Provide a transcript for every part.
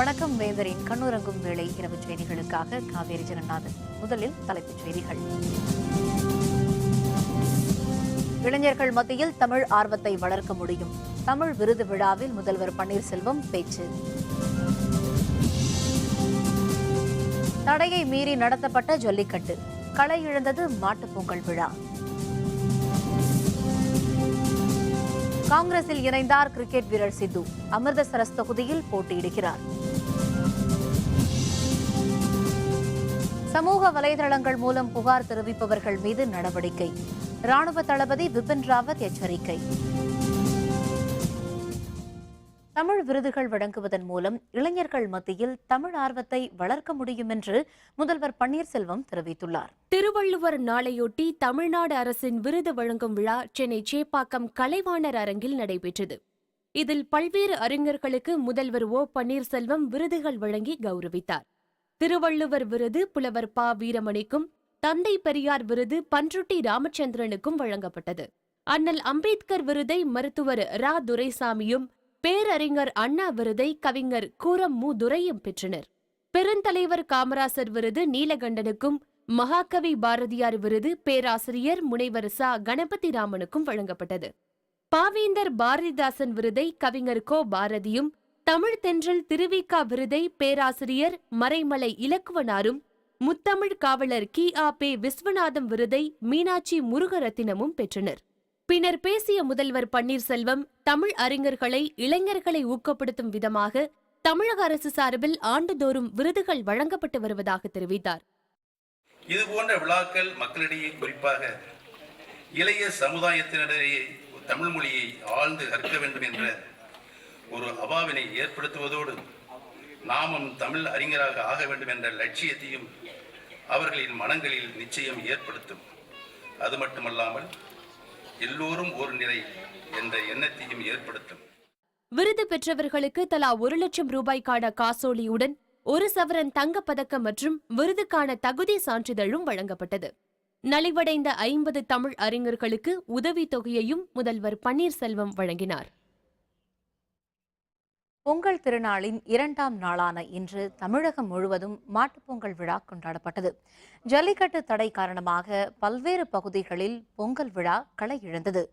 வணக்கம். வேந்தரின் கண்ணுறங்கும் வேளை இரவு செய்திகளுக்காக காவேரி ஜெகநாதன். முதலில் தலைப்புச் செய்திகள். இளைஞர்கள் மத்தியில் தமிழ் ஆர்வத்தை வளர்க்க முடியும். தமிழ் விருது விழாவில் முதல்வர் பன்னீர்செல்வம் பேச்சு. தடையை மீறி நடத்தப்பட்ட ஜல்லிக்கட்டு, களை இழந்தது மாட்டுப் பொங்கல் விழா. காங்கிரஸில் இணைந்தார் கிரிக்கெட் வீரர் சித்து. அமிர்தசரஸ் தொகுதியில் போட்டியிடுகிறார். சமூக வலைதளங்கள் மூலம் புகார் தெரிவிப்பவர்கள் மீது நடவடிக்கை. ராணுவ தளபதி பிபின் ராவத் எச்சரிக்கை. தமிழ் விருதுகள் வழங்குவதன் மூலம் இளைஞர்கள் மத்தியில் தமிழ் ஆர்வத்தை வளர்க்க முடியும் என்று முதல்வர் பன்னீர்செல்வம் தெரிவித்துள்ளார். திருவள்ளுவர் நாளையொட்டி தமிழ்நாடு அரசின் விருது வழங்கும் விழா சென்னை சேப்பாக்கம் கலைவாணர் அரங்கில் நடைபெற்றது. இதில் பல்வேறு அறிஞர்களுக்கு முதல்வர் ஓ பன்னீர்செல்வம் விருதுகள் வழங்கி கௌரவித்தார். திருவள்ளுவர் விருது புலவர் ப வீரமணிக்கும், தந்தை பெரியார் விருது பன்ருட்டி ராமச்சந்திரனுக்கும் வழங்கப்பட்டது. அண்ணல் அம்பேத்கர் விருதை மருத்துவர் ரா துரைசாமியும், பேரறிஞர் அண்ணா விருதை கவிஞர் கூரம் மு துரையும் பெற்றனர். பெருந்தலைவர் காமராசர் விருது நீலகண்டனுக்கும், மகாகவி பாரதியார் விருது பேராசிரியர் முனைவர் ச கணபதி ராமனுக்கும் வழங்கப்பட்டது. பாவேந்தர் பாரதிதாசன் விருதை கவிஞர் கோ பாரதியும், தமிழ் தென்றல் திருவிக்கா விருதை பேராசிரியர் மறைமலை இலக்குவனாரும், முத்தமிழ் காவலர் கி ஆ பே விஸ்வநாதம் விருதை மீனாட்சி முருகரத்தினமும் பெற்றனர். பின்னர் பேசிய முதல்வர் பன்னீர்செல்வம், தமிழ் அறிஞர்களை, இளைஞர்களை ஊக்கப்படுத்தும் விதமாக தமிழக அரசு சார்பில் ஆண்டுதோறும் விருதுகள் வழங்கப்பட்டு வருவதாக தெரிவித்தார். இதுபோன்ற விழாக்கள் மக்களிடையே, குறிப்பாக இளைய சமுதாயத்தினரிடையே தமிழ் மொழியை ஆழ்ந்து கற்க வேண்டும் என்ற ஒரு அவாவினை ஏற்படுத்துவதோடு நாமும் தமிழ் அறிஞராக ஆக வேண்டும் என்ற லட்சியத்தையும் அவர்களின் மனங்களில் நிச்சயம் ஏற்படுத்தும். அது மட்டுமல்லாமல் எல்லோரும் ஒரு நிறை என்ற எண்ணத்தையும் ஏற்படுத்தும். விருது பெற்றவர்களுக்கு தலா 1 லட்சம் ரூபாய்க்கான காசோலியுடன் 1 சவரன் தங்கப்பதக்கம் மற்றும் விருதுக்கான தகுதி சான்றிதழும் வழங்கப்பட்டது. நலிவடைந்த 50 தமிழ் அறிஞர்களுக்கு உதவித்தொகையையும் முதல்வர் பன்னீர்செல்வம் வழங்கினார். பொங்கல் திருநாளின் 2ஆம் நாளான இன்று தமிழகம் முழுவதும் மாட்டுப்பொங்கல் விழா கொண்டாடப்பட்டது. ஜல்லிக்கட்டு தடை காரணமாக பல்வேறு பகுதிகளில் பொங்கல் விழா களை இழந்தது.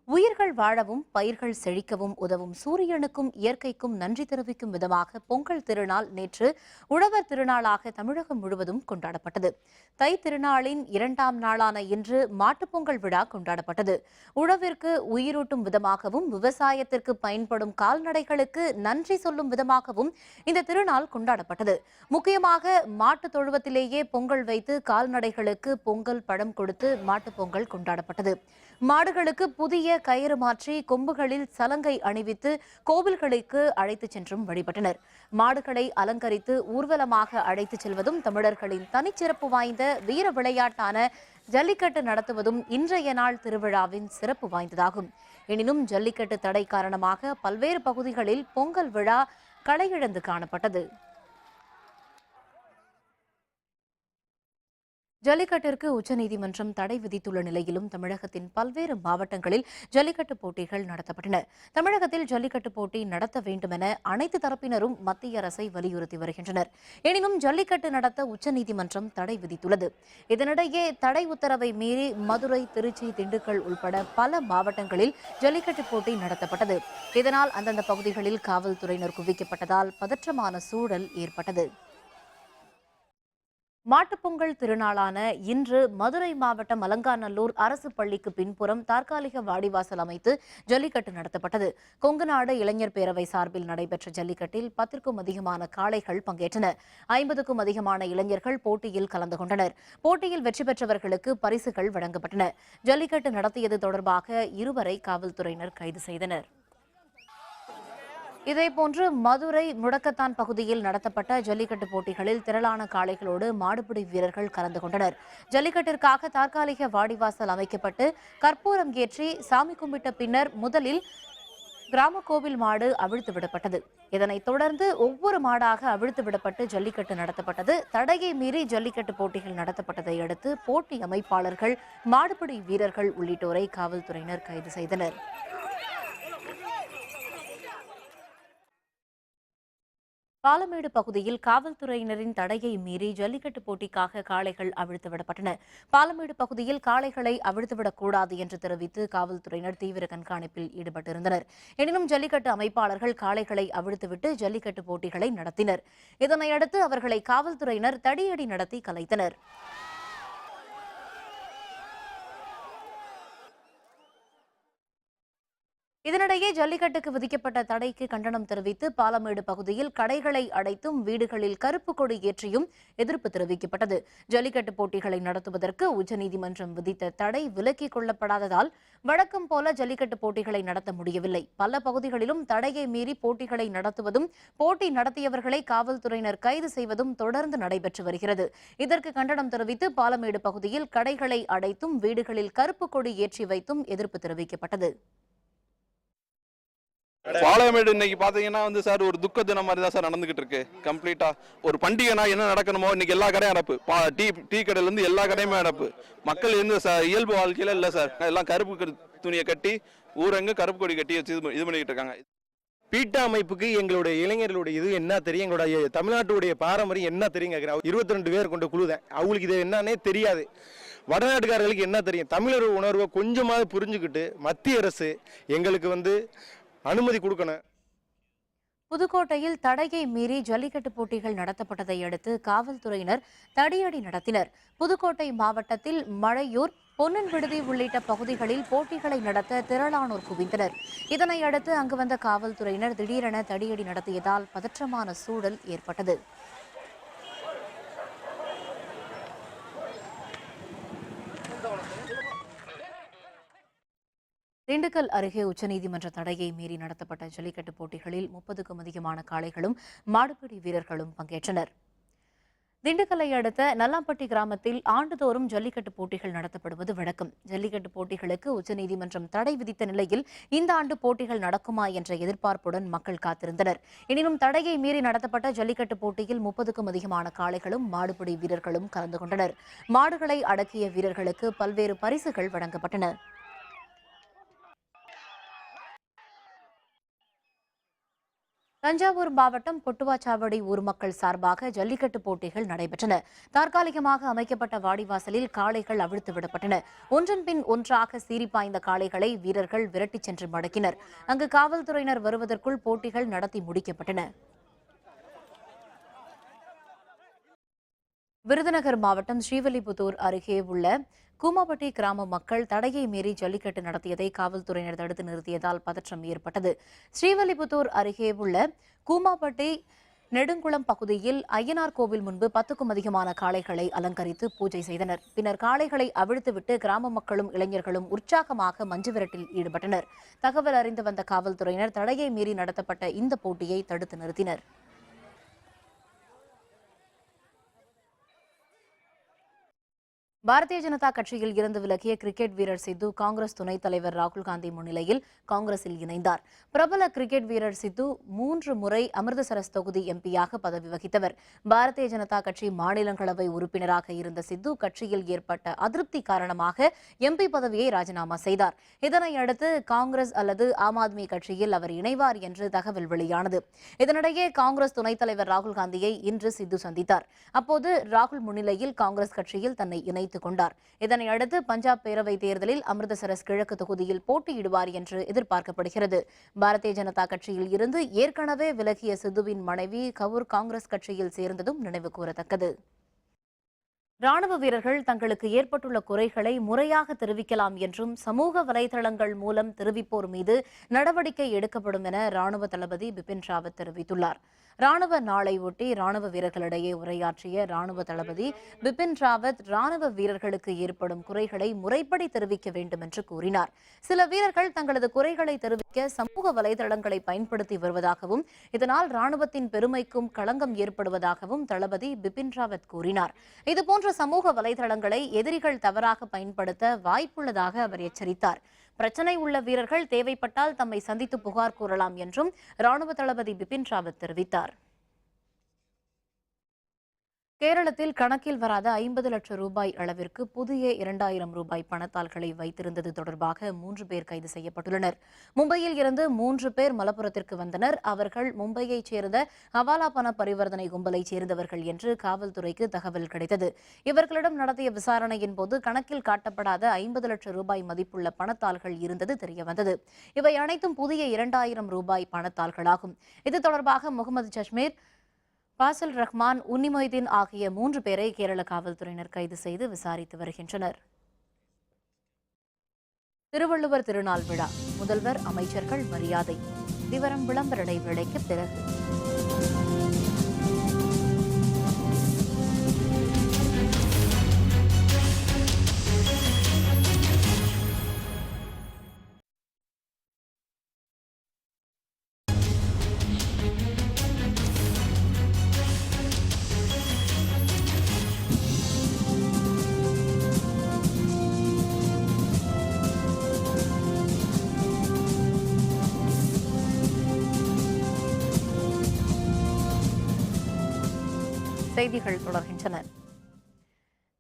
உயிர்கள் வாழவும் பயிர்கள் செழிக்கவும் உதவும் சூரியனுக்கும் இயற்கைக்கும் நன்றி தெரிவிக்கும் விதமாக பொங்கல் திருநாள் நேற்று உழவர் திருநாளாக தமிழகம் முழுவதும் கொண்டாடப்பட்டது. தை திருநாளின் 2ஆம் நாளான இன்று மாட்டுப்பொங்கல் விழா கொண்டாடப்பட்டது. உழவிற்கு உயிரூட்டும் விதமாகவும் விவசாயத்திற்கு பயன்படும் கால்நடைகளுக்கு நன்றி சொல்லும் விதமாகவும் இந்த திருநாள் கொண்டாடப்பட்டது. முக்கியமாக மாட்டு தொழுவத்திலேயே பொங்கல் வைத்து கால்நடைகளுக்கு பொங்கல் பழம் கொடுத்து மாட்டுப்பொங்கல் கொண்டாடப்பட்டது. மாடுகளுக்கு புதிய கயிறு மாற்றி கொம்புகளில் சலங்கை அணிவித்து கோவில்களுக்கு அழைத்துச் சென்றும் வழிபட்டனர். மாடுகளை அலங்கரித்து ஊர்வலமாக அழைத்துச் செல்வதும் தமிழர்களின் தனிச்சிறப்பு வாய்ந்த வீர விளையாட்டான ஜல்லிக்கட்டு நடத்துவதும் இன்றைய நாள் திருவிழாவின் சிறப்பு வாய்ந்ததாகும். எனினும் ஜல்லிக்கட்டு தடை காரணமாக பல்வேறு பகுதிகளில் பொங்கல் விழா களையிழந்து காணப்பட்டது. ஜல்லிக்கட்டிற்கு உச்சநீதிமன்றம் தடை விதித்துள்ள நிலையிலும் தமிழகத்தின் பல்வேறு மாவட்டங்களில் ஜல்லிக்கட்டு போட்டிகள் நடத்தப்பட்டன. தமிழகத்தில் ஜல்லிக்கட்டு போட்டி நடத்த வேண்டுமென அனைத்து தரப்பினரும் மத்திய அரசை வலியுறுத்தி வருகின்றனர். எனினும் ஜல்லிக்கட்டு நடத்த உச்சநீதிமன்றம் தடை விதித்துள்ளது. இதனிடையே தடை உத்தரவை மீறி மதுரை, திருச்சி, திண்டுக்கல் உள்பட பல மாவட்டங்களில் ஜல்லிக்கட்டு போட்டி நடத்தப்பட்டது. இதனால் அந்தந்த பகுதிகளில் காவல்துறையினர் குவிக்கப்பட்டதால் பதற்றமான சூழல் ஏற்பட்டது. மாட்டுப்பொங்கல் திருநாளான இன்று மதுரை மாவட்டம் அலங்காநல்லூர் அரசு பள்ளிக்கு பின்புறம் தற்காலிக வாடிவாசல் அமைத்து ஜல்லிக்கட்டு நடத்தப்பட்டது. கொங்குநாடு இளைஞர் பேரவை சார்பில் நடைபெற்ற ஜல்லிக்கட்டில் 10க்கும் அதிகமான காளைகள் பங்கேற்றன. 50க்கும் அதிகமான இளைஞர்கள் போட்டியில் கலந்து கொண்டனர். போட்டியில் வெற்றி பெற்றவர்களுக்கு பரிசுகள் வழங்கப்பட்டன. ஜல்லிக்கட்டு நடத்தியது தொடர்பாக 2 பேரை காவல்துறையினர் கைது செய்தனர். இதேபோன்று மதுரை முடக்கத்தான் பகுதியில் நடத்தப்பட்ட ஜல்லிக்கட்டு போட்டிகளில் திரளான காளைகளோடு மாடுபிடி வீரர்கள் கலந்து கொண்டனர். ஜல்லிக்கட்டிற்காக தற்காலிக வாடிவாசல் அமைக்கப்பட்டு கற்பூரம் ஏற்றி சாமி கும்பிட்ட பின்னர் முதலில் கிராம கோவில் மாடு அவிழ்த்து விடப்பட்டது. இதனைத் தொடர்ந்து ஒவ்வொரு மாடாக அவிழ்த்து விடப்பட்டு ஜல்லிக்கட்டு நடத்தப்பட்டது. தடையை மீறி ஜல்லிக்கட்டு போட்டிகள் நடத்தப்பட்டதை அடுத்து போட்டி அமைப்பாளர்கள், மாடுபிடி வீரர்கள் உள்ளிட்டோரை காவல்துறையினர் கைது செய்தனர். பாலமேடு பகுதியில் காவல்துறையினரின் தடையை மீறி ஜல்லிக்கட்டு போட்டிக்காக காளைகள் அவிழ்த்து விடப்பட்டன. பாலமேடு பகுதியில் காளைகளை அவிழ்த்துவிடக்கூடாது என்று தெரிவித்து காவல்துறையினர் தீவிர கண்காணிப்பில் ஈடுபட்டிருந்தனர். எனினும் ஜல்லிக்கட்டு அமைப்பாளர்கள் காளைகளை அவிழ்த்துவிட்டு ஜல்லிக்கட்டு போட்டிகளை நடத்தினர். இதனையடுத்து அவர்களை காவல்துறையினர் தடியடி நடத்தி கலைத்தனர். இதனிடையே ஜல்லிக்கட்டுக்கு விதிக்கப்பட்ட தடைக்கு கண்டனம் தெரிவித்து பாலமேடு பகுதியில் கடைகளை அடைத்தும் வீடுகளில் கருப்பு கொடி ஏற்றியும் எதிர்ப்பு தெரிவிக்கப்பட்டது. ஜல்லிக்கட்டு போட்டிகளை நடத்துவதற்கு உச்சநீதிமன்றம் விதித்த தடை விலக்கிக் கொள்ளப்படாததால் வழக்கம் போல ஜல்லிக்கட்டு போட்டிகளை நடத்த முடியவில்லை. பல பகுதிகளிலும் தடையை மீறி போட்டிகளை நடத்துவதும் போட்டி நடத்தியவர்களை காவல்துறையினர் கைது செய்வதும் தொடர்ந்து நடைபெற்று வருகிறது. இதற்கு கண்டனம் தெரிவித்து பாலமேடு பகுதியில் கடைகளை அடைத்தும் வீடுகளில் கருப்பு கொடி ஏற்றி வைத்தும் எதிர்ப்பு தெரிவிக்கப்பட்டது. பாலமேடு இன்னைக்கு பாத்தீங்கன்னா சார் ஒரு துக்க தினம் மாதிரி தான் சார் நடந்துகிட்டு இருக்கு. கம்ப்ளீட்டா ஒரு பண்டிகைனா என்ன நடக்கணுமோ இன்னைக்கு எல்லா கடையும் அடப்பு. டீ கடையில இருந்து எல்லா கடையுமே அடப்பு. மக்கள் இயல்பு வாழ்க்கையில இல்ல சார். எல்லாம் கருப்பு துணியை கட்டி ஊரங்க கருப்பு கொடி கட்டி வச்சு இது பண்ணிக்கிட்டு இருக்காங்க. பீட்டா அமைப்புக்கு எங்களுடைய இளைஞர்களுடைய இது என்ன தெரியும், எங்களுடைய தமிழ்நாட்டுடைய பாரம்பரியம் என்ன தெரியும் கேட்கிறேன். 22 பேர் கொண்ட குழு தான். அவங்களுக்கு இது என்னன்னே தெரியாது. வடநாட்டுக்காரர்களுக்கு என்ன தெரியும்? தமிழர் உணர்வை கொஞ்சமாவது புரிஞ்சுக்கிட்டு மத்திய அரசு எங்களுக்கு அனுமதி கொடுக்கணும். புதுக்கோட்டையில் தடையை மீறி ஜல்லிக்கட்டு போட்டிகள் நடத்தப்பட்டதை அடுத்து காவல்துறையினர் தடியடி நடத்தினர். புதுக்கோட்டை மாவட்டத்தில் மழையூர், பொன்னன் விடுதி உள்ளிட்ட பகுதிகளில் போட்டிகளை நடத்த திரளானோர் குவிந்தனர். இதனையடுத்து அங்கு வந்த காவல்துறையினர் திடீரென தடியடி நடத்தியதால் பதற்றமான சூழல் ஏற்பட்டது. திண்டுக்கல் அருகே உச்சநீதிமன்ற தடையை மீறி நடத்தப்பட்ட ஜல்லிக்கட்டு போட்டிகளில் 30க்கும் அதிகமான காளைகளும் மாடுபிடி வீரர்களும் பங்கேற்றனர். திண்டுக்கல்லை அடுத்த நல்லாம்பட்டி கிராமத்தில் ஆண்டுதோறும் ஜல்லிக்கட்டு போட்டிகள் நடத்தப்படுவது வழக்கம். ஜல்லிக்கட்டு போட்டிகளுக்கு உச்சநீதிமன்றம் தடை விதித்த நிலையில் இந்த ஆண்டு போட்டிகள் நடக்குமா என்ற எதிர்பார்ப்புடன் மக்கள் காத்திருந்தனர். எனினும் தடையை மீறி நடத்தப்பட்ட ஜல்லிக்கட்டு போட்டியில் 30க்கும் அதிகமான காளைகளும் மாடுபிடி வீரர்களும் கலந்து கொண்டனர். மாடுகளை அடக்கிய வீரர்களுக்கு பல்வேறு பரிசுகள் வழங்கப்பட்டன. தஞ்சாவூர் மாவட்டம் பொட்டுவாச்சாவடி ஊர் மக்கள் சார்பாக ஜல்லிக்கட்டு போட்டிகள் நடைபெற்றன. தற்காலிகமாக அமைக்கப்பட்ட வாடிவாசலில் காளைகள் அவிழ்த்து விடப்பட்டன. ஒன்றன் பின் ஒன்றாக சீறி பாய்ந்த காளைகளை வீரர்கள் விரட்டிச் சென்று மடக்கினர். அங்கு காவல்துறையினர் வருவதற்குள் போட்டிகள் நடத்தி முடிக்கப்பட்டன. விருதுநகர் மாவட்டம் ஸ்ரீவில்லிபுத்தூர் அருகே உள்ள கூமாப்பட்டி கிராம மக்கள் தடையை மீறி ஜல்லிக்கட்டு நடத்தியதை காவல்துறையினர் தடுத்து நிறுத்தியதால் பதற்றம் ஏற்பட்டது. ஸ்ரீவில்லிபுத்தூர் அருகே உள்ள கூமாப்பட்டி நெடுங்குளம் பகுதியில் ஐயனார் கோவில் முன்பு 10க்கும் அதிகமான காளைகளை அலங்கரித்து பூஜை செய்தனர். பின்னர் காளைகளை அவிழ்த்துவிட்டு கிராம மக்களும் இளைஞர்களும் உற்சாகமாக மஞ்சு விரட்டில் ஈடுபட்டனர். தகவல் அறிந்து வந்த காவல்துறையினர் தடையை மீறி நடத்தப்பட்ட இந்த போட்டியை தடுத்து நிறுத்தினர். பாரதிய ஜனதா கட்சியில் இருந்து விலகிய கிரிக்கெட் வீரர் சித்து காங்கிரஸ் துணைத் தலைவர் ராகுல் காந்தி முன்னிலையில் காங்கிரஸில் இணைந்தார். பிரபல கிரிக்கெட் வீரர் சித்து 3 முறை அமிர்தசரஸ் தொகுதி எம்பியாக பதவி வகித்தவர். பாரதிய ஜனதா கட்சி மாநிலங்களவை உறுப்பினராக இருந்த சித்து கட்சியில் ஏற்பட்ட அதிருப்தி காரணமாக எம்பி பதவியை ராஜினாமா செய்தார். இதனையடுத்து காங்கிரஸ் அல்லது ஆம் ஆத்மி கட்சியில் அவர் இணைவார் என்று தகவல் வெளியானது. இதனிடையே காங்கிரஸ் துணைத் தலைவர் ராகுல் காந்தியை இன்று சித்து சந்தித்தார். அப்போது ராகுல் முன்னிலையில் காங்கிரஸ் கட்சியில் தன்னை இணைத்து கொண்டார். இதனையடுத்து பஞ்சாப் பேரவைத் தேர்தலில் அமிர்தசரஸ் கிழக்கு தொகுதியில் போட்டியிடுவார் என்று எதிர்பார்க்கப்படுகிறது. பாரதிய ஜனதா கட்சியில் இருந்து ஏற்கனவே விலகிய சித்துவின் மனைவி கவுர் காங்கிரஸ் கட்சியில் சேர்ந்ததும் நினைவு கூறத்தக்கது. ராணுவ வீரர்கள் தங்களுக்கு ஏற்பட்டுள்ள குறைகளை முறையாக தெரிவிக்கலாம் என்றும் சமூக வலைதளங்கள் மூலம் தெரிவிப்போர் மீது நடவடிக்கை எடுக்கப்படும் என ராணுவ தளபதி பிபின் ராவத் தெரிவித்துள்ளார். ராணுவ நாளை ஒட்டி ராணுவ வீரர்களிடையே உரையாற்றிய ராணுவ தளபதி பிபின் ராவத் ராணுவ வீரர்களுக்கு ஏற்படும் குறைகளை முறைப்படி தெரிவிக்க வேண்டும் என்று கூறினார். சில வீரர்கள் தங்களது குறைகளை தெரிவிக்க சமூக வலைதளங்களை பயன்படுத்தி வருவதாகவும் இதனால் ராணுவத்தின் பெருமைக்கும் களங்கம் ஏற்படுவதாகவும் தளபதி பிபின் ராவத் கூறினார். இதுபோன்ற சமூக வலைதளங்களை எதிரிகள் தவறாக பயன்படுத்த வாய்ப்புள்ளதாக அவர் எச்சரித்தார். பிரச்சனை உள்ள வீரர்கள் தேவைப்பட்டால் தம்மை சந்தித்து புகார் கூறலாம் என்றும் ராணுவ தளபதி பிபின் ராவத் தெரிவித்தார். கேரளத்தில் கணக்கில் வராத 50 லட்சம் ரூபாய் அளவிற்கு புதிய 2000 ரூபாய் பணத்தாள்களை வைத்திருந்தது தொடர்பாக 3 பேர் கைது செய்யப்பட்டுள்ளனர். மும்பையில் இருந்து 3 பேர் மலப்புரத்திற்கு வந்தனர். அவர்கள் மும்பையைச் சேர்ந்த ஹவாலா பண பரிவர்த்தனை கும்பலைச் சேர்ந்தவர்கள் என்று காவல்துறைக்கு தகவல் கிடைத்தது. இவர்களிடம் நடத்திய விசாரணையின் போது கணக்கில் காட்டப்படாத 50 லட்சம் ரூபாய் மதிப்புள்ள பணத்தாள்கள் இருந்தது தெரியவந்தது. இவை அனைத்தும் புதிய 2000 ரூபாய் பணத்தாள்களாகும். இது தொடர்பாக முகமது ஜஸ்மீர், பாசல் ரஹ்மான், உன்னி மொய்தீன் ஆகிய 3 பேரை கேரள காவல்துறையினர் கைது செய்து விசாரித்து வருகின்றனர். திருவள்ளுவர் திருநாள் விழா, முதல்வர் அமைச்சர்கள் மரியாதை. விவரம் விளம்பர இடைவேளைக்கு பிறகு. செய்திகள் தொடர்கின்றன.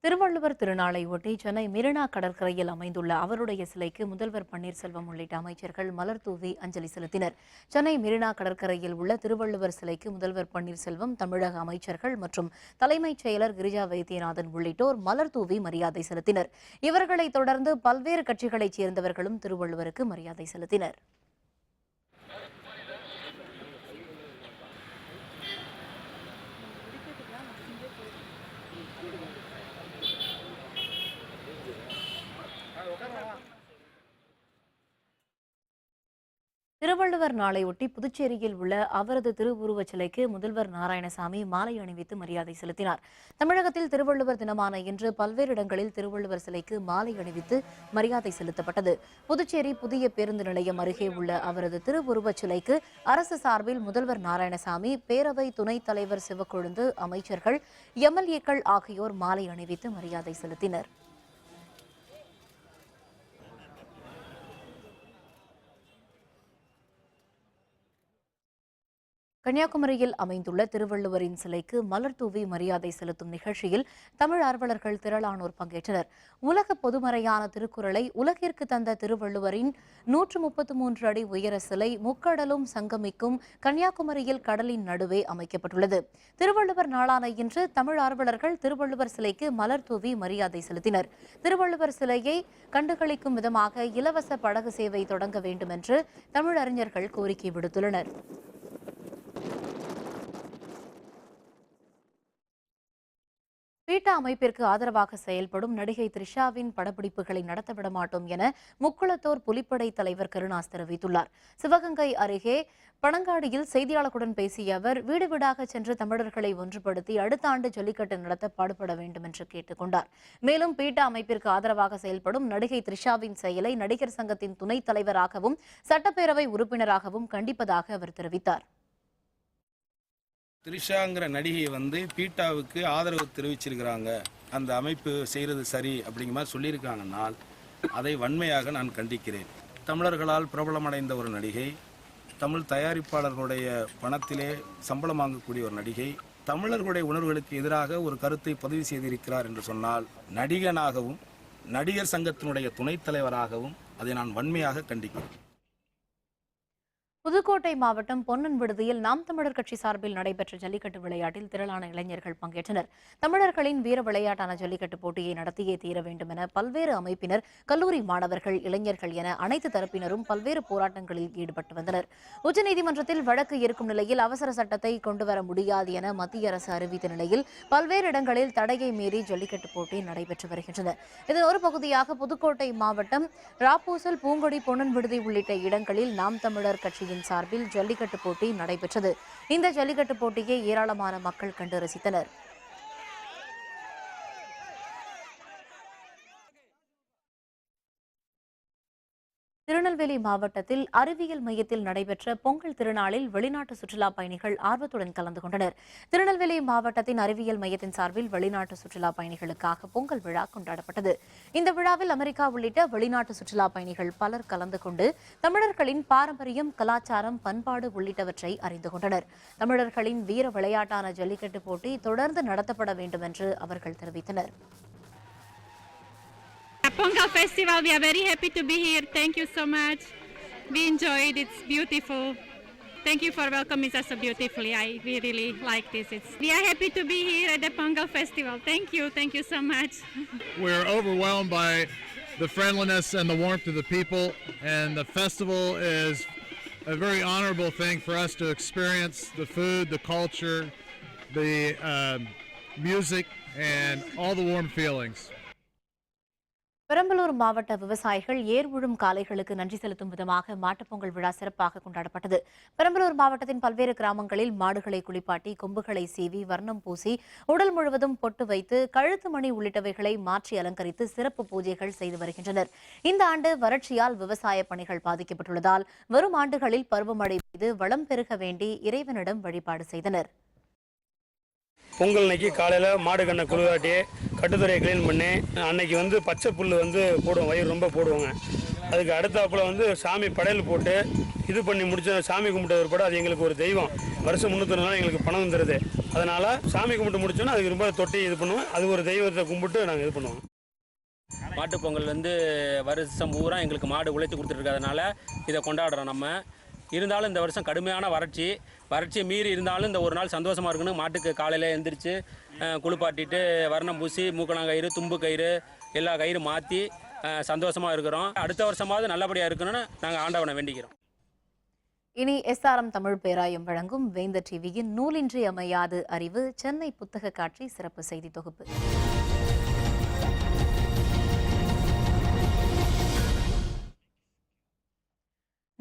திருவள்ளுவர் திருநாளை ஒட்டி சென்னை மெரினா கடற்கரையில் அமைந்துள்ள அவருடைய சிலைக்கு முதல்வர் பன்னீர்செல்வம் உள்ளிட்ட அமைச்சர்கள் மலர் தூவி அஞ்சலி செலுத்தினர். சென்னை மெரினா கடற்கரையில் உள்ள திருவள்ளுவர் சிலைக்கு முதல்வர் பன்னீர்செல்வம், தமிழக அமைச்சர்கள் மற்றும் தலைமைச் செயலர் கிரிஜா வைத்தியநாதன் உள்ளிட்டோர் மலர் தூவி மரியாதை செலுத்தினர். இவர்களைத் தொடர்ந்து பல்வேறு கட்சிகளைச் சேர்ந்தவர்களும் திருவள்ளுவருக்கு மரியாதை செலுத்தினர். திருவள்ளுவர் நாளையொட்டி புதுச்சேரியில் உள்ள அவரது திருவுருவச் சிலைக்கு முதல்வர் நாராயணசாமி மாலை அணிவித்து மரியாதை செலுத்தினார். தமிழகத்தில் திருவள்ளுவர் தினமான இன்று பல்வேறு இடங்களில் திருவள்ளுவர் சிலைக்கு மாலை அணிவித்து மரியாதை செலுத்தப்பட்டது. புதுச்சேரி புதிய பேருந்து நிலையம் அருகே உள்ள அவரது திருவுருவச் சிலைக்கு அரசு சார்பில் முதல்வர் நாராயணசாமி, பேரவை துணைத் தலைவர் சிவக்கொழுந்து, அமைச்சர்கள், எம்எல்ஏக்கள் ஆகியோர் மாலை அணிவித்து மரியாதை செலுத்தினர். கன்னியாகுமரியில் அமைந்துள்ள திருவள்ளுவரின் சிலைக்கு மலர் தூவி மரியாதை செலுத்தும் நிகழ்ச்சியில் தமிழ் ஆர்வலர்கள் திரளானோர் பங்கேற்றனர். உலக பொதுமறையான திருக்குறளை உலகிற்கு தந்த திருவள்ளுவரின் 133 அடி உயர சிலை முக்கடலும் சங்கமிக்கும் கன்னியாகுமரியில் கடலின் நடுவே அமைக்கப்பட்டுள்ளது. திருவள்ளுவர் நாளான இன்று தமிழ் ஆர்வலர்கள் திருவள்ளுவர் சிலைக்கு மலர் தூவி மரியாதை செலுத்தினர். திருவள்ளுவர் சிலையை கண்டுகளிக்கும் விதமாக இலவச படகு சேவை தொடங்க வேண்டும் என்று தமிழறிஞர்கள் கோரிக்கை விடுத்துள்ளனர். பீட்டா அமைப்பிற்கு ஆதரவாக செயல்படும் நடிகை த்ரிஷாவின் படப்பிடிப்புகளை நடத்தவிட மாட்டோம் என முக்குளத்தோர் புலிப்படை தலைவர் கருணாஸ் தெரிவித்துள்ளார். சிவகங்கை அருகே பனங்காடியில் செய்தியாளர்களுடன் பேசிய அவர், வீடு வீடாக சென்று தமிழர்களை ஒன்றுபடுத்தி அடுத்த ஆண்டு ஜல்லிக்கட்டு நடத்த பாடுபட வேண்டும் என்று கேட்டுக் கொண்டார். மேலும் பீட்டா அமைப்பிற்கு ஆதரவாக செயல்படும் நடிகை த்ரிஷாவின் செயலை நடிகர் சங்கத்தின் துணைத் தலைவராகவும் சட்டப்பேரவை உறுப்பினராகவும் கண்டிப்பதாக அவர் தெரிவித்தார். த்ரிஷாங்கிற நடிகை பீட்டாவுக்கு ஆதரவு தெரிவிச்சிருக்கிறாங்க, அந்த அமைப்பு செய்கிறது சரி அப்படிங்கிற மாதிரி சொல்லியிருக்காங்கன்னால் அதை வன்மையாக நான் கண்டிக்கிறேன். தமிழர்களால் பிரபலமடைந்த ஒரு நடிகை, தமிழ் தயாரிப்பாளர்களுடைய பணத்திலே சம்பளம் வாங்கக்கூடிய ஒரு நடிகை, தமிழர்களுடைய உணர்வுகளுக்கு எதிராக ஒரு கருத்தை பதிவு செய்திருக்கிறார் என்று சொன்னால், நடிகனாகவும் நடிகர் சங்கத்தினுடைய துணைத் தலைவராகவும் அதை நான் வன்மையாக கண்டிக்கிறேன். புதுக்கோட்டை மாவட்டம் பொன்னன் விடுதியில் நாம் தமிழர் கட்சி சார்பில் நடைபெற்ற ஜல்லிக்கட்டு விளையாட்டில் திரளான இளைஞர்கள் பங்கேற்றனர். தமிழர்களின் வீர விளையாட்டான ஜல்லிக்கட்டு போட்டியை நடத்தியே தீர வேண்டும் என பல்வேறு அமைப்பினர், கல்லூரி மாணவர்கள், இளைஞர்கள் என அனைத்து தரப்பினரும் பல்வேறு போராட்டங்களில் ஈடுபட்டு வந்தனர். உச்சநீதிமன்றத்தில் வழக்கு இருக்கும் நிலையில் அவசர சட்டத்தை கொண்டுவர முடியாது என மத்திய அரசு அறிவித்த நிலையில் பல்வேறு இடங்களில் தடையை மீறி ஜல்லிக்கட்டு போட்டி நடைபெற்று வருகின்றன. இதன் ஒரு பகுதியாக புதுக்கோட்டை மாவட்டம் ராப்பூசல், பூங்கொடி, பொன்னன் விடுதி உள்ளிட்ட இடங்களில் நாம் தமிழர் கட்சியின் சார்பில் ஜல்லிக்கட்டு போட்டி நடைபெற்றது. இந்த ஜல்லிக்கட்டு போட்டியை ஏராளமான மக்கள் கண்டு ரசித்தனர். திருநெல்வேலி மாவட்டத்தில் அறிவியல் மையத்தில் நடைபெற்ற பொங்கல் திருநாளில் வெளிநாட்டு சுற்றுலா பயணிகள் ஆர்வத்துடன் கலந்து கொண்டனர். திருநெல்வேலி மாவட்டத்தின் அறிவியல் மையத்தின் சார்பில் வெளிநாட்டு சுற்றுலா பயணிகளுக்காக பொங்கல் விழா கொண்டாடப்பட்டது. இந்த விழாவில் அமெரிக்கா உள்ளிட்ட வெளிநாட்டு சுற்றுலா பயணிகள் பலர் கலந்து கொண்டு தமிழர்களின் பாரம்பரியம், கலாச்சாரம், பண்பாடு உள்ளிட்டவற்றை அறிந்து கொண்டனர். தமிழர்களின் வீர விளையாட்டான ஜல்லிக்கட்டு போட்டி தொடர்ந்து நடத்தப்பட வேண்டும் என்று அவர்கள் தெரிவித்தனர். Pongal Festival, we are very happy to be here. Thank you so much. We enjoyed. It's beautiful. Thank you for welcoming us so beautifully. We really like this. We are happy to be here at the Pongal Festival. Thank you so much. We're overwhelmed by the friendliness and the warmth of the people, and the festival is a very honorable thing for us to experience the food, the culture, the music, and all the warm feelings. Perambalur மாவட்ட விவசாயிகள் ஏர் உழும் காளைகளுக்கு நன்றி செலுத்தும் விதமாக மாட்டுப்பொங்கல் விழா சிறப்பாக கொண்டாடப்பட்டது. பெரம்பலூர் மாவட்டத்தின் பல்வேறு கிராமங்களில் மாடுகளை குளிப்பாட்டி, கொம்புகளை சீவி, வர்ணம் பூசி, உடல் முழுவதும் பொட்டு வைத்து, கழுத்து மணி உள்ளிட்டவைகளை மாற்றி அலங்கரித்து சிறப்பு பூஜைகள் செய்து வருகின்றனர். இந்த ஆண்டு வறட்சியால் விவசாய பணிகள் பாதிக்கப்பட்டுள்ளதால் வரும் ஆண்டுகளில் பருவமழை பெய்து வளம் பெருக வேண்டி இறைவனிடம் வழிபாடு செய்தனர். பொங்கல் அன்னைக்கு காலையில் மாடு கண்ணை குளிராட்டி கட்டுத்துறையை க்ளீன் பண்ணி அன்னைக்கு பச்சை புல் போடுவோம், வயிறு ரொம்ப போடுவாங்க. அதுக்கு அடுத்தாப்புல சாமி படையல் போட்டு இது பண்ணி முடிச்ச சாமி கும்பிட்ட ஒரு படம். அது எங்களுக்கு ஒரு தெய்வம். வருஷம் 300 நாள் எங்களுக்கு பணம் வந்துடுது. அதனால் சாமி கும்பிட்டு முடிச்சோன்னா அதுக்கு ரொம்ப தொட்டி இது பண்ணுவோம். அது ஒரு தெய்வத்தை கும்பிட்டு நாங்கள் இது பண்ணுவோம். மாட்டுப் பொங்கல் வருஷம் பூரா எங்களுக்கு மாடு உழைத்து கொடுத்துருக்கிறதுனால இதை கொண்டாடுறோம். நம்ம இருந்தாலும் இந்த வருஷம் கடுமையான வறட்சியை மீறி இருந்தாலும் இந்த ஒரு நாள் சந்தோஷமாக இருக்குன்னு மாட்டுக்கு காலையில் எழுந்திரிச்சு குளிப்பாட்டிட்டு வர்ணம் பூசி மூக்கணாங்கயிறு, தும்பு கயிறு எல்லா கயிறு மாற்றி சந்தோஷமாக இருக்கிறோம். அடுத்த வருஷமாவது நல்லபடியாக இருக்கணும்னு நாங்கள் ஆண்டவனை வேண்டிக்கிறோம். இனி SRM தமிழ் பேராயம் வழங்கும் வேந்தர் டிவியின் நூலின்றி அமையாது அறிவு சென்னை புத்தக காட்சி சிறப்பு செய்தி தொகுப்பு.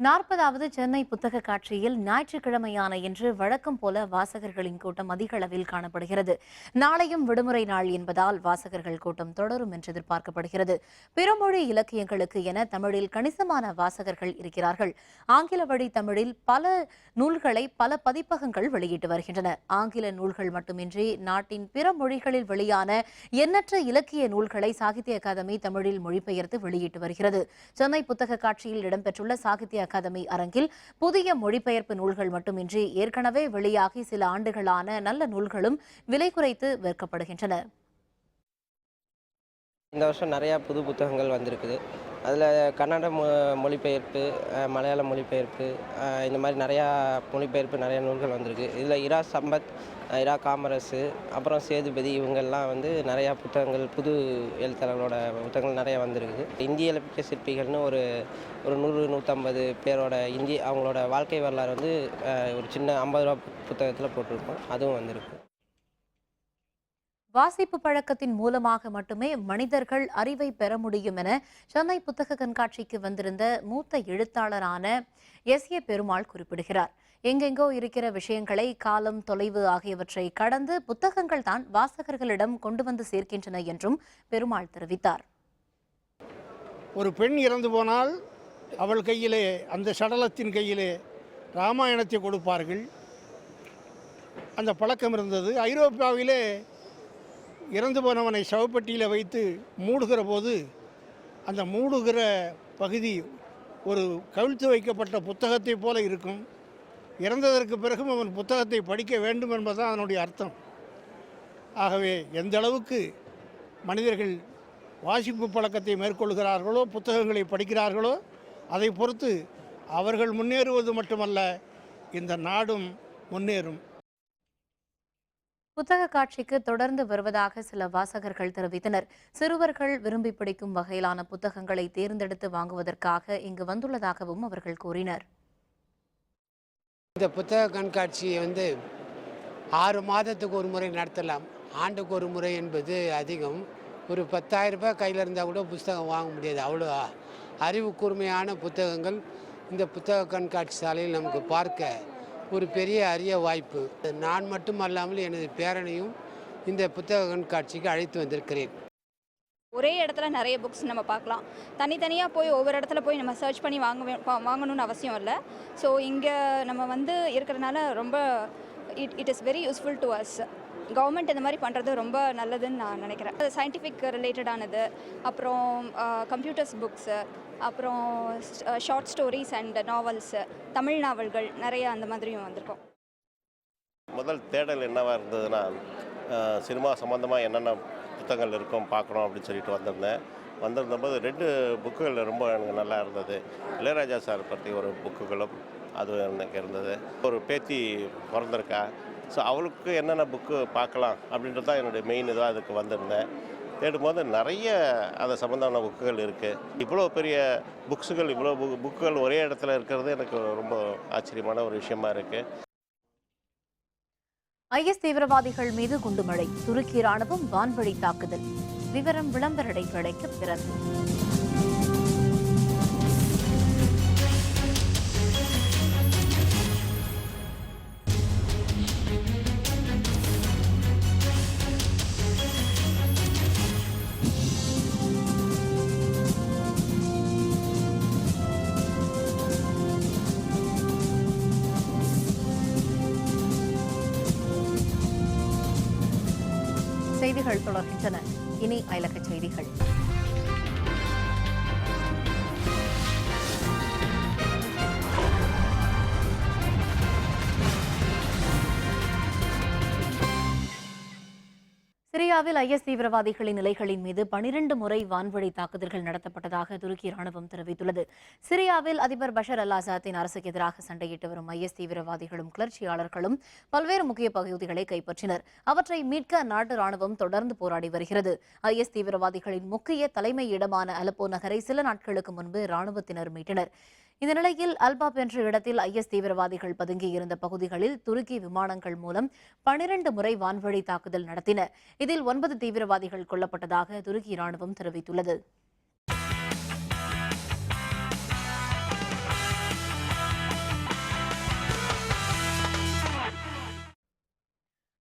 40வது சென்னை புத்தக காட்சியில் ஞாயிற்றுக்கிழமையான இன்று வழக்கம் போல வாசகர்களின் கூட்டம் அதிக அளவில் காணப்படுகிறது. நாளையும் விடுமுறை நாள் என்பதால் வாசகர்கள் கூட்டம் தொடரும் என்று எதிர்பார்க்கப்படுகிறது. பிறமொழி இலக்கியங்களுக்கு என தமிழில் கணிசமான வாசகர்கள் இருக்கிறார்கள். ஆங்கில வழி தமிழில் பல நூல்களை பல பதிப்பகங்கள் வெளியிட்டு வருகின்றன. ஆங்கில நூல்கள் மட்டுமின்றி நாட்டின் பிற மொழிகளில் வெளியான எண்ணற்ற இலக்கிய நூல்களை சாகித்ய அகாதமி தமிழில் மொழிபெயர்த்து வெளியிட்டு வருகிறது. சென்னை புத்தக காட்சியில் இடம்பெற்றுள்ள சாகித்ய அகாதமி அரங்கில் புதிய மொழிபெயர்ப்பு நூல்கள் மட்டுமின்றி ஏற்கனவே வெளியாகி சில ஆண்டுகளான நல்ல நூல்களும் விலை குறைத்து விற்கப்படுகின்றன. இந்த வருஷம் நிறையா புது புத்தகங்கள் வந்திருக்குது. அதில் கன்னட மொழிபெயர்ப்பு, மலையாள மொழிபெயர்ப்பு, இந்த மாதிரி நிறையா மொழிபெயர்ப்பு நிறையா நூல்கள் வந்திருக்கு. இதில் இரா சம்பத், இரா காமரசு, அப்புறம் சேதுபதி இவங்கெல்லாம் நிறையா புத்தகங்கள், புது எழுத்தாளர்களோட புத்தகங்கள் நிறையா வந்திருக்குது. இந்திய இலக்கிய சிற்பிகள்னு ஒரு 100-150 பேரோட அவங்களோட வாழ்க்கை வரலாறு ஒரு சின்ன 50 ரூபா புத்தகத்தில் போட்டிருக்கோம். அதுவும் வந்திருக்கு. வாசிப்பு பழக்கத்தின் மூலமாக மட்டுமே மனிதர்கள் அறிவை பெற முடியும் என சென்னை புத்தக கண்காட்சிக்கு வந்திருந்த மூத்த எழுத்தாளரான SA பெருமாள் குறிப்பிடுகிறார். எங்கெங்கோ இருக்கிற விஷயங்களை காலம், தொலைவு ஆகியவற்றை கடந்து புத்தகங்கள் தான் வாசகர்களிடம் கொண்டு வந்து சேர்க்கின்றன என்றும் பெருமாள் தெரிவித்தார். ஒரு பெண் இறந்து போனால் அவள் கையிலே, அந்த சடலத்தின் கையிலே ராமாயணத்தை கொடுப்பார்கள். அந்த பழக்கம் இருந்தது. ஐரோப்பாவிலே இறந்து போனவனை சவப்பெட்டியில் வைத்து மூடுகிற போது அந்த மூடுகிற பகுதி ஒரு கவிழ்த்து வைக்கப்பட்ட புத்தகத்தை போல இருக்கும். இறந்ததற்கு பிறகும் அவன் புத்தகத்தை படிக்க வேண்டும் என்பதுதான் அதனுடைய அர்த்தம். ஆகவே எந்த அளவுக்கு மனிதர்கள் வாசிப்பு பழக்கத்தை மேற்கொள்கிறார்களோ, புத்தகங்களை படிக்கிறார்களோ, அதை பொறுத்து அவர்கள் முன்னேறுவது மட்டுமல்ல, இந்த நாடும் முன்னேறும். புத்தக காட்சிக்கு தொடர்ந்து வருவதாக சில வாசகர்கள் தெரிவித்தனர். சிறுவர்கள் விரும்பி படிக்கும் வகையிலான புத்தகங்களை தேர்ந்தெடுத்து வாங்குவதற்காக இங்கு வந்துள்ளதாகவும் அவர்கள் கூறினர். இந்த புத்தக கண்காட்சியை 6 மாதத்துக்கு ஒரு முறை நடத்தலாம். ஆண்டுக்கு ஒரு முறை என்பது அதிகம். ஒரு 10,000 ரூபாய் கையில் இருந்தால் கூட புத்தகம் வாங்க முடியாது. அவ்வளோ அறிவு கூர்மையான புத்தகங்கள் இந்த புத்தக கண்காட்சி சாலையில் நமக்கு பார்க்க ஒரு பெரிய அரிய வாய்ப்பு. நான் மட்டுமல்லாமல் எனது பேரனையும் இந்த புத்தக கண்காட்சிக்கு அழைத்து வந்திருக்கிறேன். ஒரே இடத்துல நிறைய புக்ஸ் நம்ம பார்க்கலாம். தனித்தனியாக போய் ஒவ்வொரு இடத்துல போய் நம்ம சர்ச் பண்ணி வாங்கணும்னு அவசியம் இல்லை. ஸோ இங்கே நம்ம இருக்கிறதுனால ரொம்ப it is very useful to us. Government இந்த மாதிரி பண்ணுறது ரொம்ப நல்லதுன்னு நான் நினைக்கிறேன். சயின்டிஃபிக் ரிலேட்டடானது, அப்புறம் கம்ப்யூட்டர்ஸ் புக்ஸு, அப்புறம் short stories and novels, Tamil நாவல்கள் நிறைய அந்த மாதிரியும் வந்திருக்கும். முதல் தேடல் என்னவாக இருந்ததுன்னா, சினிமா சம்மந்தமாக என்னென்ன புத்தகங்கள் இருக்கும் பார்க்கணும் அப்படின்னு சொல்லிட்டு வந்திருந்தபோது 2 புக்குகள் ரொம்ப எனக்கு நல்லா இருந்தது. இளையராஜா சார் பற்றி ஒரு புக்குகளும் அது எனக்கு இருந்தது. ஒரு பேத்தி பிறந்திருக்கா, ஸோ அவளுக்கு என்னென்ன புக்கு பார்க்கலாம் அப்படின்றது தான் என்னுடைய மெயின் இதாக அதுக்கு வந்திருந்தேன். தேடும்போது நிறைய அதை சம்மந்தமான புக்குகள் இருக்குது. இவ்வளோ பெரிய இவ்வளோ புக்குகள் ஒரே இடத்துல இருக்கிறது எனக்கு ரொம்ப ஆச்சரியமான ஒரு விஷயமா இருக்குது. IS தீவிரவாதிகள் மீது குண்டுமழை, துருக்கி ராணுவம் வான்வழி தாக்குதல். விவரம் விளம்பர இடைவேளைக்கு பிறகு. செய்திகள் தொடர்கின்றன. இனி அயலக செய்திகள். சிரியாவில் IS தீவிரவாதிகளின் நிலைகளின் மீது 12 முறை வான்வழி தாக்குதல்கள் நடத்தப்பட்டதாக துருக்கி ராணுவம் தெரிவித்துள்ளது. சிரியாவில் அதிபர் பஷர் அல் ஆசாத்தின் அரசுக்கு எதிராக சண்டையிட்டு வரும் IS தீவிரவாதிகளும் கிளர்ச்சியாளர்களும் பல்வேறு முக்கிய பகுதிகளை கைப்பற்றினர். அவற்றை மீட்க அந்நாட்டு ராணுவம் தொடர்ந்து போராடி வருகிறது. IS தீவிரவாதிகளின் முக்கிய தலைமை இடமான அலப்போ நகரை சில நாட்களுக்கு முன்பு ராணுவத்தினர் மீட்டனர். இந்த நிலையில் அல்பாப் என்ற இடத்தில் IS தீவிரவாதிகள் பதுங்கியிருந்த பகுதிகளில் துருக்கி விமானங்கள் மூலம் 12 முறை வான்வழி தாக்குதல் நடத்தின. இதில் 9 தீவிரவாதிகள் கொல்லப்பட்டதாக துருக்கி ராணுவம் தெரிவித்துள்ளது.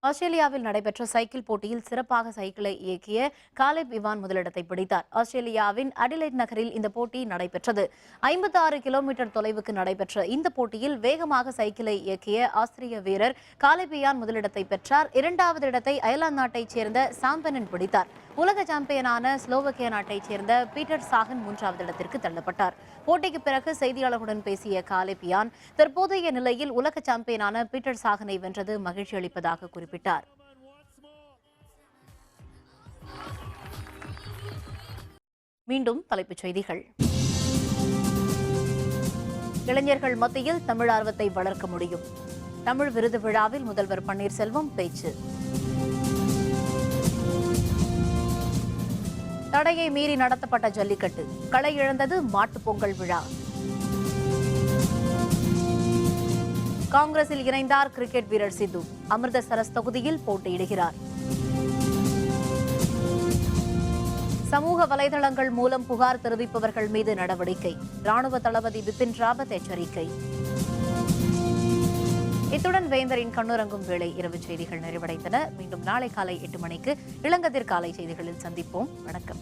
ஆஸ்திரேலியாவில் நடைபெற்ற சைக்கிள் போட்டியில் சிறப்பாக சைக்கிளை இயக்கிய காலேப் இவான் முதலிடத்தை பிடித்தார். ஆஸ்திரேலியாவின் அடிலைட் நகரில் இந்த போட்டி நடைபெற்றது. 56 கிலோமீட்டர் தொலைவுக்கு நடைபெற்ற இந்த போட்டியில் வேகமாக சைக்கிளை இயக்கிய ஆஸ்திரிய வீரர் காலேப் இவான் முதலிடத்தை பெற்றார். 2வது இடத்தை அயர்லாந்து நாட்டைச் சேர்ந்த சாம்பனன் பிடித்தார். உலக சாம்பியனான ஸ்லோவக்கியா நாட்டைச் சேர்ந்த பீட்டர் சாகன் 3வது இடத்திற்கு தள்ளப்பட்டார். போட்டிக்கு பிறகு செய்தியாளர்களுடன் பேசிய காலேப் இவான் தற்போதைய நிலையில் உலக சாம்பியனான பீட்டர் சாகனை வென்றது மகிழ்ச்சி அளிப்பதாக குறிப்பிட்டார். மீண்டும் தலைப்புச் செய்திகள். இளைஞர்கள் மத்தியில் தமிழ் ஆர்வத்தை வளர்க்க முடியும். தமிழ் விருது விழாவில் முதல்வர் பன்னீர்செல்வம் பேச்சு. தடையை மீறி நடத்தப்பட்ட ஜல்லிக்கட்டு, களை இழந்தது மாட்டுப் பொங்கல் விழா. காங்கிரஸில் இணைந்தார் கிரிக்கெட் வீரர் சித்து. அமிர்தசரஸ் தொகுதியில் போட்டியிடுகிறார். சமூக வலைதளங்கள் மூலம் புகார் தெரிவிப்பவர்கள் மீது நடவடிக்கை, ராணுவ தளபதி பிபின் ராவத் எச்சரிக்கை. இத்துடன் வேந்தரின் கண்ணுறங்கும் வேளை இரவு செய்திகள் நிறைவடைந்தன. மீண்டும் நாளை காலை 8 மணிக்கு இளங்கதிர் காலை செய்திகளில் சந்திப்போம். வணக்கம்.